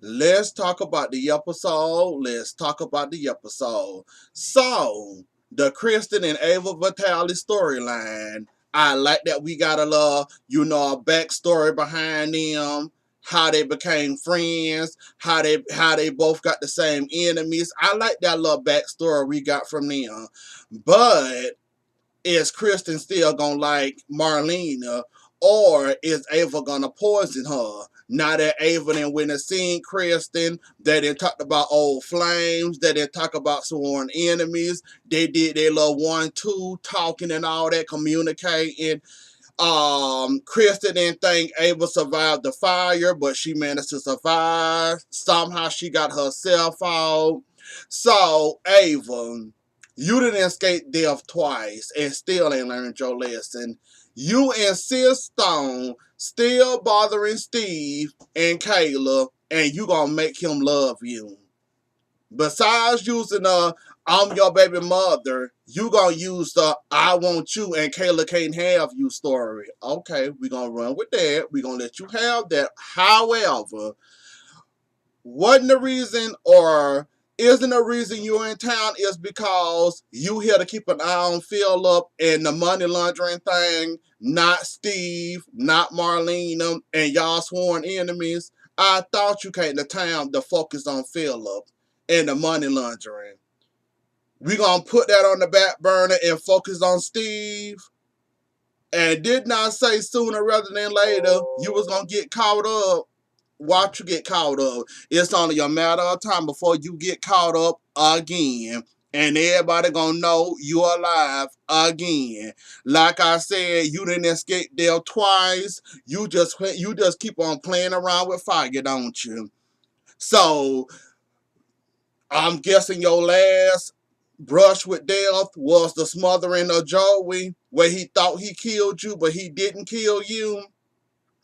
let's talk about the episode. Let's talk about the episode. So, the Kristen and Ava Vitale storyline. I like that we got a little, a backstory behind them, how they became friends, how they both got the same enemies. I like that little backstory we got from them. But is Kristen still gonna like Marlena, or is Ava gonna poison her? Now that Ava then went and seen Kristen, they didn't talk about old flames, they didn't talk about sworn enemies, they did their little 1-2 talking and all that, communicating. Kristen didn't think Ava survived the fire, but she managed to survive. Somehow she got herself out. So, Ava, you didn't escape death twice and still ain't learned your lesson. You insist on still bothering Steve and Kayla, and you gonna make him love you. Besides using I'm your baby mother, you gonna use the I want you and Kayla can't have you story. Okay, we gonna run with that. We gonna let you have that. However, wasn't the reason or isn't the reason you're in town is because you here to keep an eye on Philip and the money laundering thing, not Steve, not Marlena, and y'all sworn enemies. I thought you came to town to focus on Philip and the money laundering. We gonna put that on the back burner and focus on Steve. And did not say sooner rather than later you was gonna get caught up. Watch you get caught up. It's only a matter of time before you get caught up again. And everybody gonna know you alive again. Like I said, you didn't escape there twice. You just keep on playing around with fire, don't you? So I'm guessing your last brush with death was the smothering of Joey, where he thought he killed you, but he didn't kill you.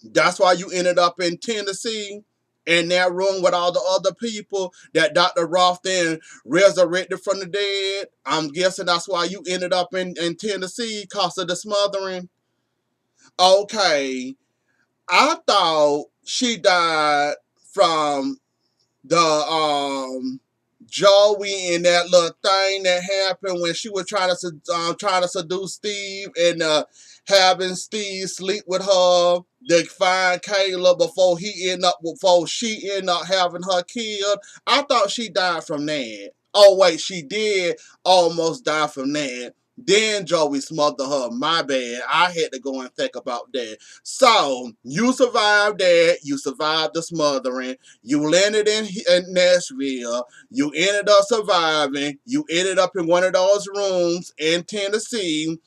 That's why you ended up in Tennessee in that room with all the other people that Dr. Roth then resurrected from the dead. I'm guessing that's why you ended up in Tennessee because of the smothering. Okay. I thought she died from the Joey and that little thing that happened when she was trying to seduce Steve and having Steve sleep with her to find Kayla before she ended up having her killed. I thought she died from that. Oh wait, she did almost die from that. Then Joey smothered her. My bad. I had to go and think about that. So you survived that. You survived the smothering. You landed in Nashville. You ended up surviving. You ended up in one of those rooms in Tennessee.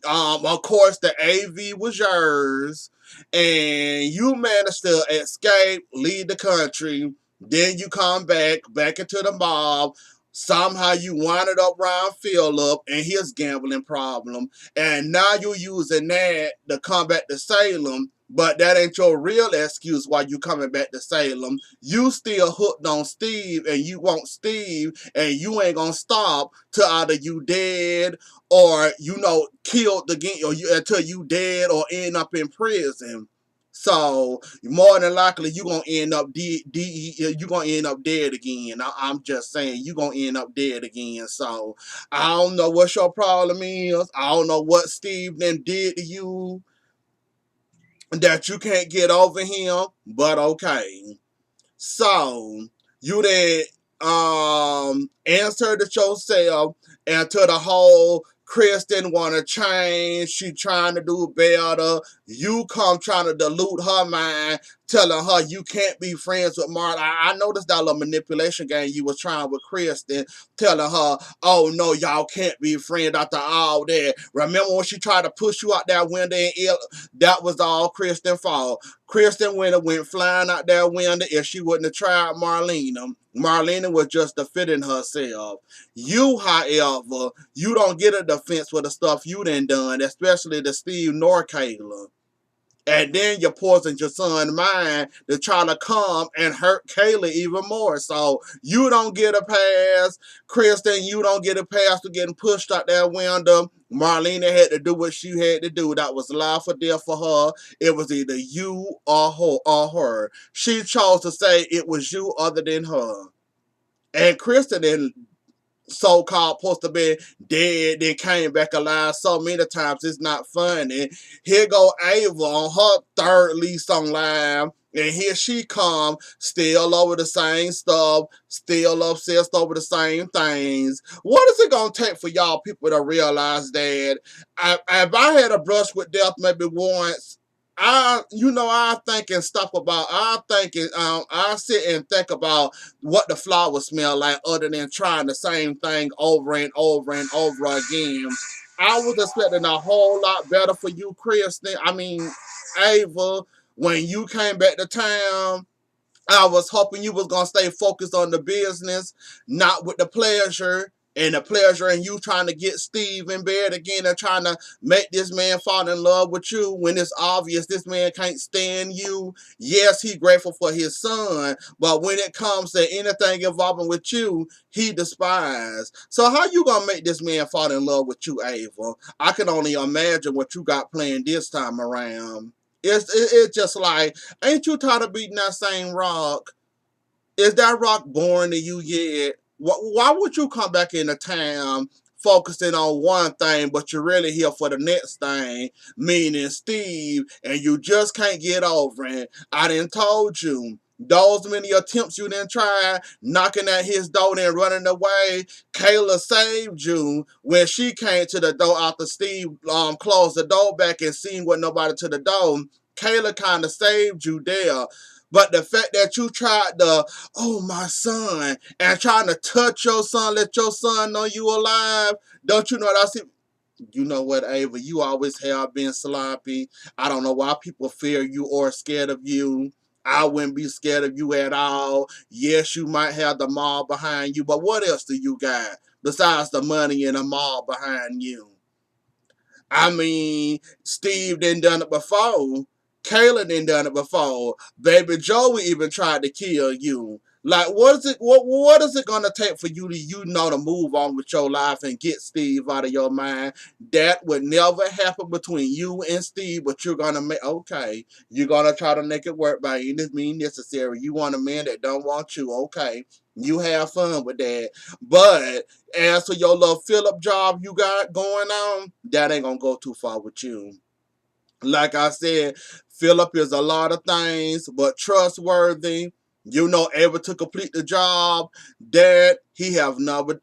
Of course, the AV was yours, and you managed to escape, leave the country. Then you come back into the mob. Somehow you winded up around Philip and his gambling problem, and now you're using that to come back to Salem. But that ain't your real excuse why you coming back to Salem. You still hooked on Steve, and you want Steve, and you ain't gonna stop till either you dead or killed again, or until you dead or end up in prison. So more than likely you gonna end up you gonna end up dead again. I'm just saying you gonna end up dead again. So I don't know what your problem is. I don't know what Steve then did to you that you can't get over him. But okay. So you then answered it yourself, and to the whole Kristen wanna change, she trying to do better. You come trying to dilute her mind, telling her you can't be friends with Marla. I noticed that little manipulation game you was trying with Kristen, telling her, oh no, y'all can't be friends after all that. Remember when she tried to push you out that window and that was all Kristen's fault. Kristen went flying out that window if she wouldn't have tried Marlena. Marlena was just defending herself. You, however, you don't get a defense for the stuff you done, especially the Steve nor Kayla. And then you poisoned your son's mind to try to come and hurt Kayla even more. So you don't get a pass. Kristen, you don't get a pass for getting pushed out that window. Marlena had to do what she had to do. That was life or death for her. It was either you or her. She chose to say it was you other than her. And Kristen then so-called supposed to be dead, then came back alive so many times it's not funny. Here go Ava on her third lease on live, and here she come, still over the same stuff, still obsessed over the same things. What is it gonna take for y'all people to realize that if I had a brush with death maybe once, I think and stuff about, I sit and think about what the flowers smell like other than trying the same thing over and over and over again. I was expecting a whole lot better for you, Kristen. I mean, Ava, when you came back to town, I was hoping you was gonna stay focused on the business, not with the pleasure. And the pleasure in you trying to get Steve in bed again and trying to make this man fall in love with you when it's obvious this man can't stand you. Yes, he grateful for his son, but when it comes to anything involving with you, he despises. So how you gonna make this man fall in love with you, Ava? I can only imagine what you got planned this time around. It's just like, ain't you tired of beating that same rock? Is that rock boring to you yet? Why would you come back into town focusing on one thing, but you're really here for the next thing, meaning Steve, and you just can't get over it? I done told you. Those many attempts you didn't try, knocking at his door and running away. Kayla saved you when she came to the door after Steve closed the door back and seen what nobody to the door. Kayla kind of saved you there. But the fact that you tried to, oh, my son, and trying to touch your son, let your son know you alive, don't you know that I see? You know what, Ava? You always have been sloppy. I don't know why people fear you or scared of you. I wouldn't be scared of you at all. Yes, you might have the mob behind you, but what else do you got besides the money and the mob behind you? I mean, Steve done it before. Kayla done it before. Baby Joey even tried to kill you. Like, what is it gonna take for you to move on with your life and get Steve out of your mind? That would never happen between you and Steve, but you're gonna make, okay. You're gonna try to make it work by any means necessary. You want a man that don't want you, okay. You have fun with that. But as for your little Philip job you got going on, that ain't gonna go too far with you. Like I said, Philip is a lot of things, but trustworthy. Able to complete the job that he have never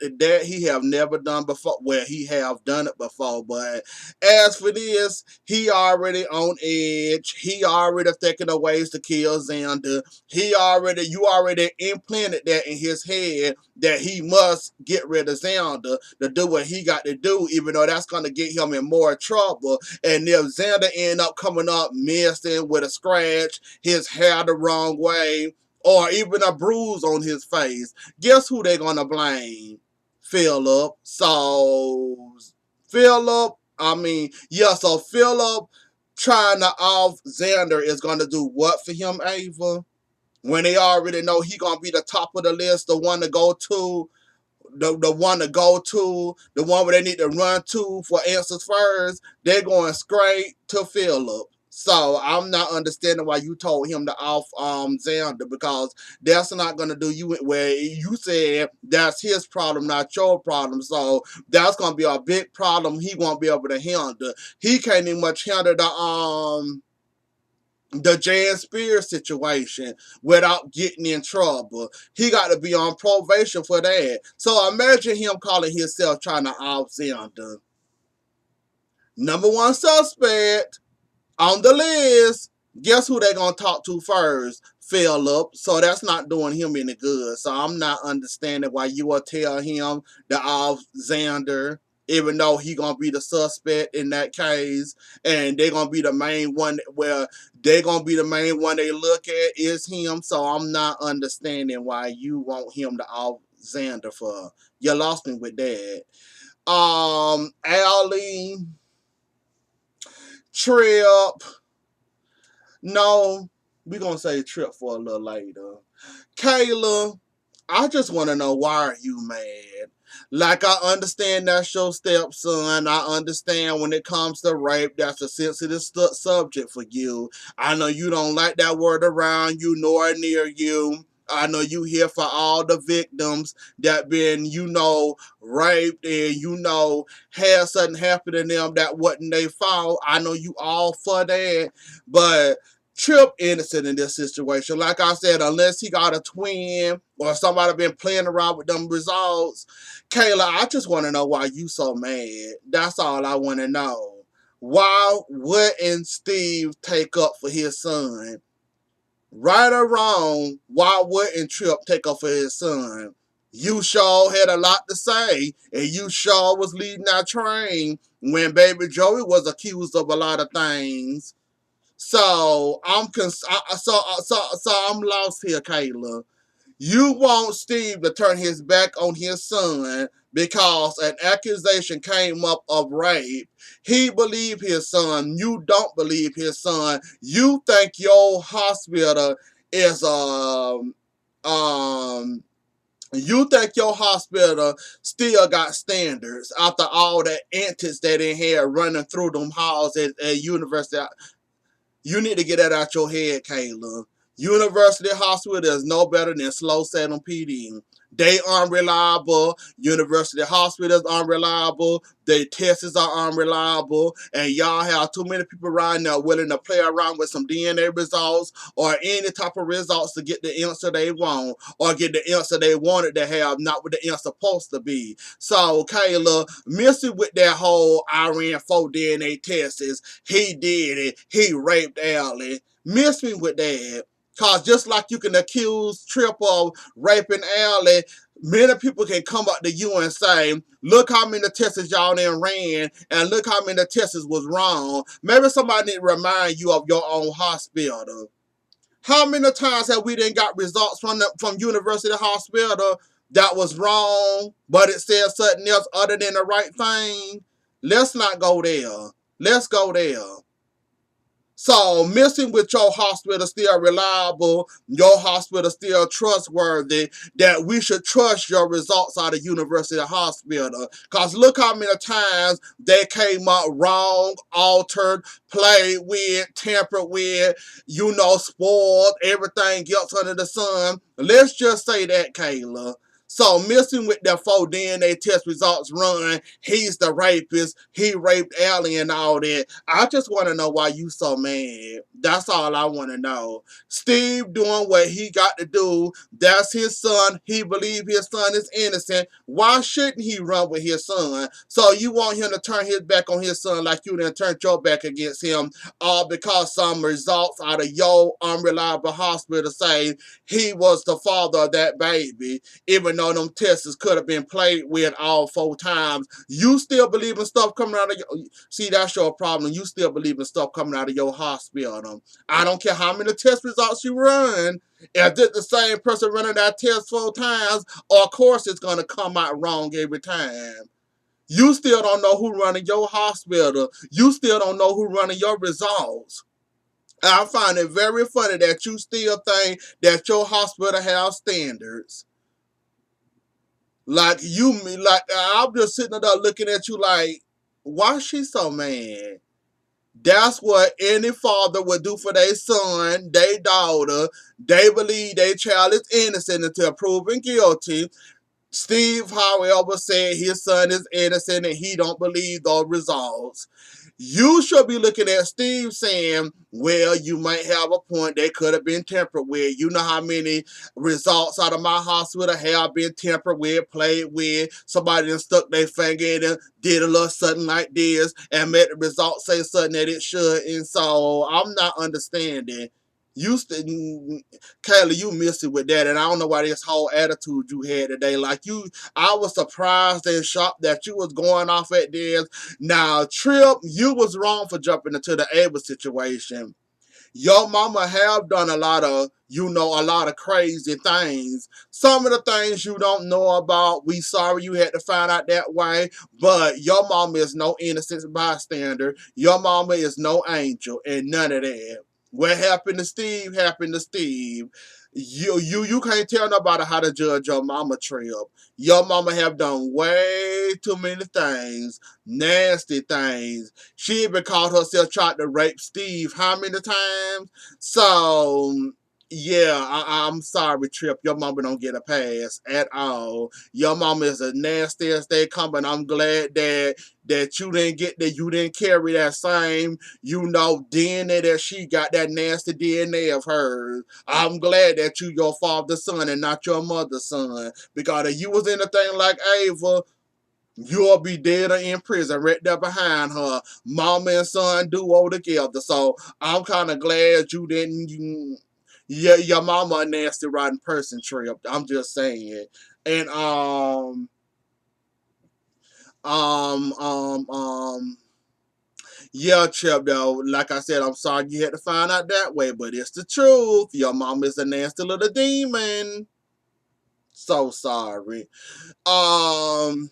done before. Well, he have done it before, but as for this, he already on edge. He already thinking of ways to kill Xander. You already implanted that in his head that he must get rid of Xander to do what he got to do, even though that's gonna get him in more trouble. And if Xander end up coming up missing with a scratch, his hair the wrong way, or even a bruise on his face, guess who they're gonna blame? Philip. So Philip trying to off Xander is gonna do what for him, Ava? When they already know he gonna be the top of the list, the one to go to, the one where they need to run to for answers first, they're going straight to Philip. So I'm not understanding why you told him to off Xander, because that's not gonna do you where you said that's his problem, not your problem. So that's gonna be a big problem he won't be able to handle. He can't even much handle the Jan Spears situation without getting in trouble. He got to be on probation for that. So imagine him calling himself trying to off Xander. Number one suspect on the list. Guess who they gonna talk to first? Philip. So that's not doing him any good. So I'm not understanding why you will tell him to off Xander, even though he gonna be the suspect in that case, and they're gonna be the main one. Where they're gonna be the main one they look at is him. So I'm not understanding why you want him to off Xander for. You lost me with that. Allie, Trip. No, we're gonna say Trip for a little later. Kayla, I just want to know, why are you mad? Like, I understand that's your stepson. I understand when it comes to rape, that's a sensitive subject for you. I know you don't like that word around you nor near you. I know you here for all the victims that been, raped and, had something happen to them that wasn't their fault. I know you all for that. But Trip innocent in this situation. Like I said, unless he got a twin or somebody been playing around with them results. Kayla, I just want to know why you so mad. That's all I want to know. Why wouldn't Steve take up for his son? Right or wrong, why wouldn't Trip take up for his son? You sure had a lot to say, and you sure was leading that train when baby Joey was accused of a lot of things. So I'm lost here, Kayla. You want Steve to turn his back on his son because an accusation came up of rape. He believed his son. You don't believe his son. You think your hospital is um you think your hospital still got standards after all the antics that they had running through them halls at University. You need to get that out your head, Kayla. University Hospital is no better than Slow Salem PD. They unreliable. University hospitals unreliable. Their tests are unreliable. And y'all have too many people around there willing to play around with some DNA results or any type of results to get the answer they want or get the answer they wanted to have, not what the answer supposed to be. So, Kayla, missing with that whole I ran 4 DNA tests, he did it, he raped Allie. Miss me with that. Cause just like you can accuse Trip of raping Allie, many people can come up to you and say, look how many tests y'all done ran, and look how many tests was wrong. Maybe somebody need to remind you of your own hospital. How many times have we then got results from University Hospital that was wrong, but it said something else other than the right thing? Let's not go there. Let's go there. So missing with your hospital still reliable, your hospital still trustworthy, that we should trust your results out of University Hospital. Because look how many times they came up wrong, altered, played with, tampered with, spoiled, everything else under the sun. Let's just say that, Kayla. So missing with the 4 DNA test results run, he's the rapist, he raped Allie and all that. I just want to know why you so mad. That's all I want to know. Steve doing what he got to do. That's his son. He believes his son is innocent. Why shouldn't he run with his son? So you want him to turn his back on his son like you done turned your back against him, all because some results out of your unreliable hospital say he was the father of that baby, even though them tests could have been played with all 4 times. You still believe in stuff coming out of your... See, that's your problem. You still believe in stuff coming out of your hospital. I don't care how many test results you run. If it's the same person running that test 4 times, of course it's going to come out wrong every time. You still don't know who running your hospital. You still don't know who running your results. I find it very funny that you still think that your hospital has standards. Like I'm just sitting there looking at you like, why is she so mad? That's what any father would do for their son, their daughter. They believe their child is innocent until proven guilty. Steve, however, said his son is innocent and he don't believe those results. You should be looking at Steve saying, well, you might have a point. They could have been tampered with. You know how many results out of my hospital have been tampered with, played with. Somebody done stuck their finger in and did a little something like this and made the results say something that it should. And so I'm not understanding. Kayla, you missed it with that, and I don't know why this whole attitude you had today. Like I was surprised and shocked that you was going off at this. Now, Trip, you was wrong for jumping into the Ava situation. Your mama have done a lot of crazy things. Some of the things you don't know about, we sorry you had to find out that way, but your mama is no innocent bystander. Your mama is no angel and none of that. What happened to Steve happened to Steve. You can't tell nobody how to judge your mama, Trip. Your mama have done way too many things, nasty things. She even caught herself trying to rape Steve how many times? So yeah, I'm sorry, Trip. Your mama don't get a pass at all. Your mama is the nastiest they come, and I'm glad that you didn't get that. You didn't carry that same, DNA that she got, that nasty DNA of hers. I'm glad that you your father's son and not your mother's son. Because if you was anything like Ava, you'll be dead or in prison right there behind her. Mama and son duo together. So I'm kind of glad you didn't. Yeah, your mama a nasty rotten person, Trip. I'm just saying. And um um um yeah, Trip, though, like I said, I'm sorry you had to find out that way, but it's the truth. Your mom is a nasty little demon. So sorry. Um,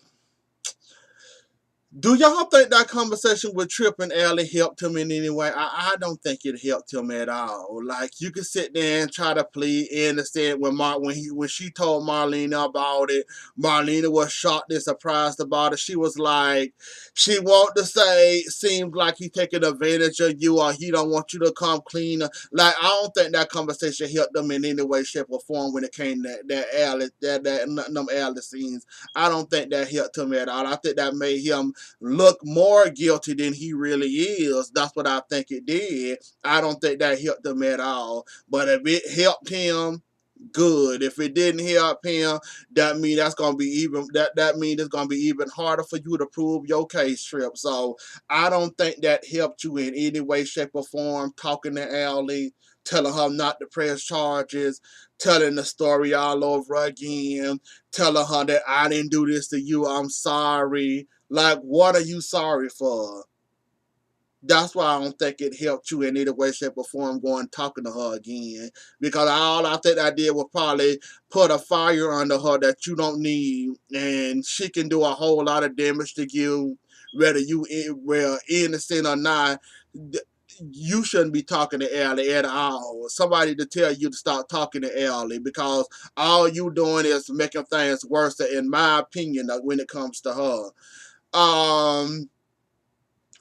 do y'all think that conversation with Trip and Allie helped him in any way? I don't think it helped him at all. Like, you could sit there and try to plead innocent when she told Marlena about it. Marlena was shocked and surprised about it. She was like, she wanted to say, seems like he taking advantage of you, or he don't want you to come clean. Like, I don't think that conversation helped them in any way, shape, or form when it came to them Allie scenes. I don't think that helped him at all. I think that made him look more guilty than he really is. That's what I think it did. I don't think that helped him at all. But if it helped him, good. If it didn't help him, that mean it's gonna be even harder for you to prove your case, Trip. So I don't think that helped you in any way, shape, or form. Talking to Allie, telling her not to press charges, telling the story all over again, telling her that I didn't do this to you, I'm sorry. Like, what are you sorry for? That's why I don't think it helped you in any way, shape, or form going talking to her again. Because all I think I did was probably put a fire under her that you don't need, and she can do a whole lot of damage to you, whether you were innocent or not. You shouldn't be talking to Ellie at all. Somebody to tell you to stop talking to Ellie, because all you doing is making things worse, in my opinion, when it comes to her. Um,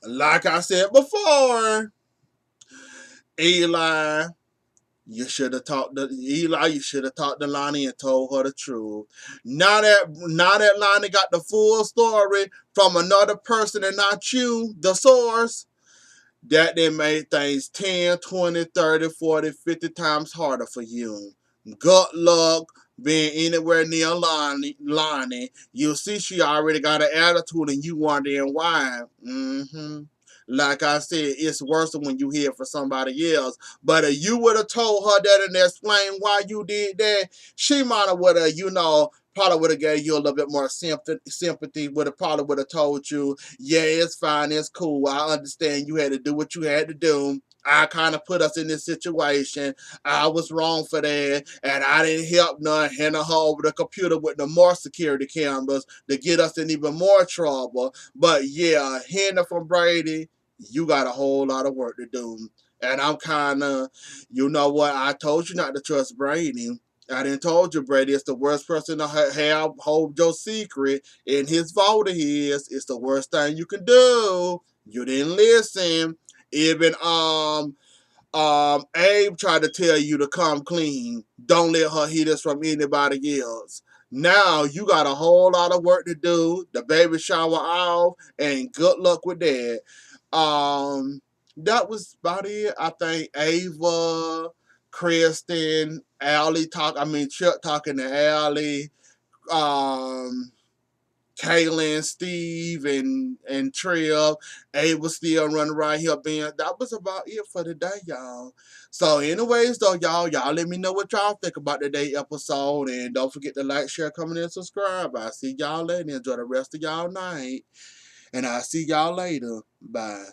like I said before, Eli, you should have talked to Lonnie and told her the truth. Now that Lonnie got the full story from another person and not you, the source, that then made things 10, 20, 30, 40, 50 times harder for you. Good luck being anywhere near Lonnie. You see, she already got an attitude and you wondering why. Like I said, it's worse when you hear from somebody else. But if you would have told her that and explained why you did that, she might have would have, probably would have gave you a little bit more sympathy. Probably would have told you, yeah, it's fine, it's cool. I understand you had to do what you had to do. I kind of put us in this situation. I was wrong for that, and I didn't help none. Handing her over the computer with the more security cameras to get us in even more trouble. But yeah, hearing from Brady, you got a whole lot of work to do. And I'm kind of, you know what? I told you not to trust Brady. I didn't told you Brady is the worst person to have hold your secret, and his fault is it's the worst thing you can do. You didn't listen. Even Abe tried to tell you to come clean. Don't let her hear this from anybody else. Now you got a whole lot of work to do. The baby shower off, and good luck with that. Um, that was about it. I think Ava, Kristen, Chuck talking to Allie, um, Kaylin, Steve, and Trill. Ava still running around here being. That was about it for today, y'all. So, anyways, though, y'all let me know what y'all think about today's episode, and don't forget to like, share, comment, and subscribe. I'll see y'all later. Enjoy the rest of y'all night, and I'll see y'all later. Bye.